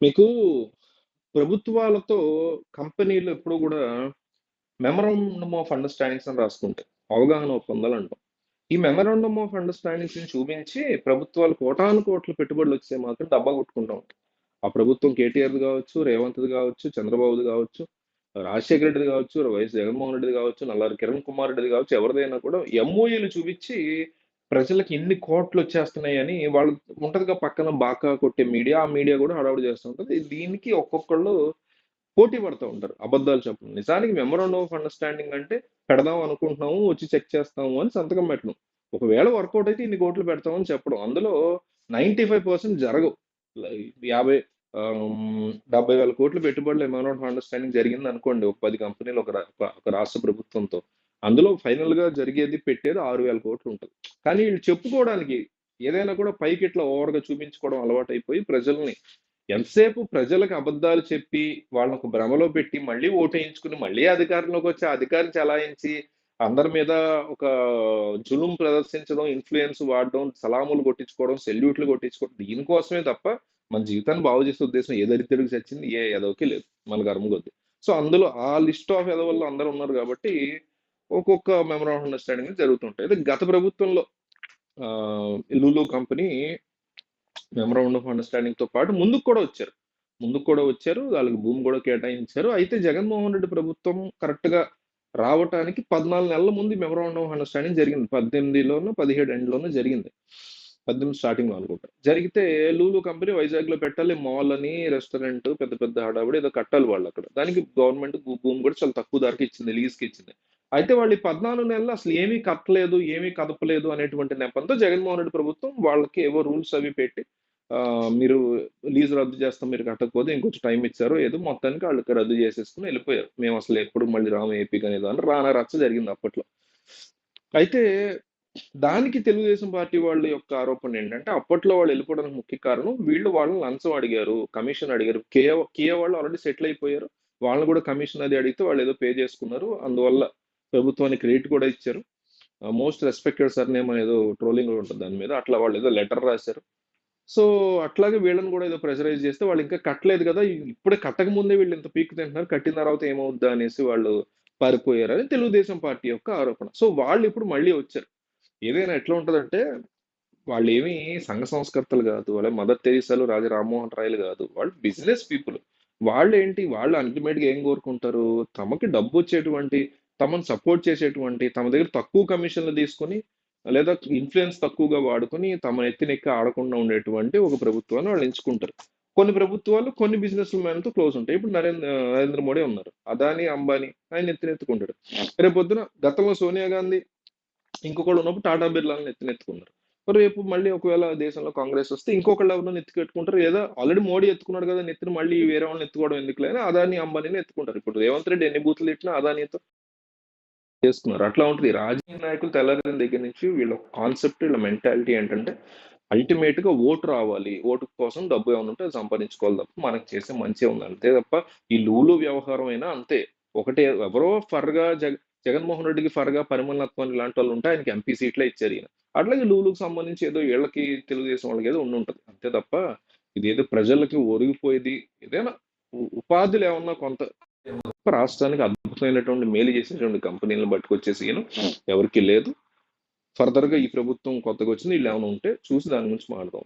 మీకు ప్రభుత్వాలతో కంపెనీలు ఎప్పుడు కూడా మెమరాండమ్ ఆఫ్ అండర్‌స్టాండింగ్స్ అని రాసుకుంటాయి. అవగాహన ఒప్పందాలు అంటాం. ఈ మెమరాండమ్ ఆఫ్ అండర్‌స్టాండింగ్స్‌ని చూపించి ప్రభుత్వాలు కోటాను కోట్ల పెట్టుబడులొస్తే మాత్రం డబ్బా కొట్టుకుంటా ఉంటాయి. ఆ ప్రభుత్వం కేటీఆర్‌ది కావచ్చు, రేవంత్‌ది కావచ్చు, చంద్రబాబుది కావచ్చు, రాజశేఖర రెడ్డిది కావచ్చు, వైఎస్ జగన్మోహన్ రెడ్డిది కావచ్చు, నల్లారి కిరణ్ కుమార్ రెడ్డిది కావచ్చు, ఎవరిదైనా కూడా ఎంఓయూలు చూపించి ప్రజలకి ఇన్ని కోట్లొచ్చేస్తున్నాయని వాళ్ళు ఉంటదిగా పక్కన బాకా కొట్టే మీడియా. ఆ మీడియా కూడా హడావుడి చేస్తూ ఉంటది. దీనికి ఒక్కొక్కళ్ళు పోటీ పడుతూ ఉంటారు అబద్ధాలు చెప్పడం. నిజానికి మెమరాండమ్ ఆఫ్ అండర్‌స్టాండింగ్ అంటే పెడదాం అనుకుంటున్నాము, వచ్చి చెక్ చేస్తాము అని సంతకం పెట్టడం. ఒకవేళ వర్కౌట్ అయితే ఇన్ని కోట్లు పెడతామని చెప్పడం. అందులో 95% జరగవు. 50 70,000 కోట్ల పెట్టుబడులు మెమరాండమ్ ఆఫ్ అండర్‌స్టాండింగ్ జరిగిందనుకోండి. ఒక 10 కంపెనీలు ఒక రాష్ట్ర ప్రభుత్వంతో. అందులో ఫైనల్‌గా జరిగేది పెట్టేది 6,000 కోట్లు ఉంటది. కానీ వీళ్ళు చెప్పుకోవడానికి ఏదైనా కూడా పైకి ఇట్లా ఓవర్‌గా చూపించుకోవడం అలవాటైపోయి ప్రజల్ని ఎంతసేపు ప్రజలకు అబద్ధాలు చెప్పి వాళ్ళని ఒక భ్రమలో పెట్టి మళ్ళీ ఓటేయించుకుని మళ్ళీ అధికారంలోకి వచ్చి ఆ అధికారం చెలాయించి అందరి మీద ఒక జులుం ప్రదర్శించడం, ఇన్ఫ్లుయెన్స్ వాడడం, సలాములు కొట్టించుకోవడం, సెల్యూట్లు కొట్టించుకోవడం దీనికోసమే తప్ప మన జీవితాన్ని బాగు చేసే ఉద్దేశం ఏ దరిద్రుడికి చచ్చింది ఏ ఎదవకి లేదు మన కర్మ కొద్ది. సో అందులో ఆ లిస్ట్ ఆఫ్ ఎదవల్లో అందరూ ఉన్నారు కాబట్టి ఒక్కొక్క మెమరాండం ఆఫ్ అండర్స్టాండింగ్ జరుగుతుంటాయి. అయితే గత ప్రభుత్వంలో Lulu company memorandum of understanding తో పాటు ముందుకు కూడా వచ్చారు. వాళ్ళకి భూమి కూడా కేటాయించారు. అయితే జగన్మోహన్ రెడ్డి ప్రభుత్వం కరెక్ట్ గా రావటానికి 14 నెలల ముందు మెమరాండం ఆఫ్ అండర్స్టాండింగ్ జరిగింది. 18లోనో 17 ఎండ్‌లోనో జరిగింది. 18 స్టార్టింగ్‌లో అనుకుంటా. జరిగితే లూలు కంపెనీ వైజాగ్‌లో పెట్టాలి. మాల్ అని, రెస్టారెంట్ పెద్ద పెద్ద హడావిడి ఏదో కట్టాలి వాళ్ళక్కడ. దానికి గవర్నమెంట్ భూమి కూడా చాలా తక్కువ ధరకి ఇచ్చింది. లీజ్‌కి ఇచ్చింది. అయితే వాళ్ళు ఈ 14 నెలలు అసలు ఏమీ కట్టలేదు, ఏమీ కదపలేదు అనేటువంటి నెపంతో జగన్మోహన్ రెడ్డి ప్రభుత్వం వాళ్ళకి ఏవో రూల్స్ అవి పెట్టి మీరు లీజ్ రద్దు చేస్తాం మీరు కట్టకపోతే ఇంకొంచెం టైం ఇచ్చారు. ఏదో మొత్తానికి వాళ్ళకి రద్దు చేసేసుకొని వెళ్ళిపోయారు. మేము అసలు ఎప్పుడు మళ్ళీ రాము ఏపీకి అనేది అని రానా రచ్చ జరిగింది అప్పట్లో. అయితే దానికి తెలుగుదేశం పార్టీ వాళ్ళ యొక్క ఆరోపణ ఏంటంటే అప్పట్లో వాళ్ళు వెళ్ళిపోవడానికి ముఖ్య కారణం వీళ్ళు వాళ్ళని లంచం అడిగారు, కమిషన్ అడిగారు. కియా వాళ్ళు ఆల్రెడీ సెటిల్ అయిపోయారు. వాళ్ళని కూడా కమిషన్ అది అడిగితే వాళ్ళు ఏదో పే చేసుకున్నారు. అందువల్ల ప్రభుత్వానికి క్రెడిట్ కూడా ఇచ్చారు. మోస్ట్ రెస్పెక్టెడ్ సర్ నేమ్ అనేదో ట్రోలింగ్ కూడా ఉంటుంది దాని మీద. అట్లా వాళ్ళు ఏదో లెటర్ రాశారు. సో అట్లాగే వీళ్ళని కూడా ఏదో ప్రెషరైజ్ చేస్తే వాళ్ళు ఇంకా కట్టలేదు కదా, ఇప్పుడే కట్టక ముందే వీళ్ళు ఇంత పీక్ తింటున్నారు, కట్టిన తర్వాత ఏమవుద్దా అనేసి వాళ్ళు పారిపోయారని తెలుగుదేశం పార్టీ యొక్క ఆరోపణ. సో వాళ్ళు ఇప్పుడు మళ్ళీ వచ్చారు. ఏదైనా ఎట్లా ఉంటదంటే వాళ్ళు ఏమి సంఘ సంస్కర్తలు కాదు, వాళ్ళ మదర్ తెరీసాలు రాజా రామ్మోహన్ రాయలు కాదు, వాళ్ళు బిజినెస్ పీపుల్. వాళ్ళు ఏంటి, వాళ్ళు అల్టిమేట్ గా ఏం కోరుకుంటారు, తమకి డబ్బు వచ్చేటువంటి, తమను సపోర్ట్ చేసేటువంటి, తమ దగ్గర తక్కువ కమిషన్లు తీసుకొని లేదా ఇన్ఫ్లుయెన్స్ తక్కువగా వాడుకొని తమ ఎత్తినెక్కి ఆడకుండా ఉండేటువంటి ఒక ప్రభుత్వాన్ని వాళ్ళు ఎంచుకుంటారు. కొన్ని ప్రభుత్వాలు కొన్ని బిజినెస్ మ్యాన్తో క్లోజ్ ఉంటాయి. ఇప్పుడు నరేంద్ర మోడీ ఉన్నారు, అదాని అంబానీ ఆయన ఎత్తినెత్తుకుంటాడు. రేపొద్దున గతంలో సోనియా గాంధీ ఇంకొకళ్ళు ఉన్నప్పుడు టాటా బిర్లాని ఎత్తినెత్తుకున్నారు. రేపు మళ్ళీ ఒకవేళ దేశంలో కాంగ్రెస్ వస్తే ఇంకొకళ్ళు ఎవరినో ఎత్తుకెట్టుకుంటారు. ఏదో ఆల్రెడీ మోడీ ఎత్తుకున్నాడు కదా నెత్తిని, మళ్ళీ వేరే వాళ్ళని ఎత్తుకోవడం ఎందుకులే అని అదాని అంబానీని ఎత్తుకుంటారు. ఇప్పుడు రేవంత్ రెడ్డి ఎన్ని బూతులు ఇచ్చినా అదానితో చేసుకున్నారు. అట్లా ఉంటుంది. రాజకీయ నాయకులు తెల్లారిన దగ్గర నుంచి వీళ్ళ కాన్సెప్ట్, వీళ్ళ మెంటాలిటీ ఏంటంటే అల్టిమేట్ గా ఓటు రావాలి, ఓటు కోసం డబ్బు ఏమైనా ఉంటే అది సంపాదించుకోవాలి తప్ప మనకు చేసే మంచి ఉంది అంతే తప్ప ఈ లూలు వ్యవహారం అయినా అంతే. ఒకటే ఎవరో ఫర్గా జగన్మోహన్ రెడ్డికి ఫర్గా పరిమళ నత్వాని ఇలాంటి వాళ్ళు ఉంటే ఆయనకి ఎంపీ సీట్లే ఇచ్చారు ఈయన. అట్లాగే లూలుకు సంబంధించి ఏదో వీళ్ళకి తెలుగుదేశం వాళ్ళకి ఏదో ఉండుంటది అంతే తప్ప ఇదేదో ప్రజలకి ఒరిగిపోయేది ఏదైనా ఉపాధులు ఏమన్నా కొంత రాష్ట్రానికి అద్భుతమైనటువంటి మేలు చేసేటువంటి కంపెనీలను పట్టుకొచ్చేసి ఈయన ఎవరికి లేదు. ఫర్దర్ గా ఈ ప్రభుత్వం కొత్తగా వచ్చింది, వీళ్ళు ఏమైనా ఉంటే చూసి దాని గురించి మాట్లాడదాం.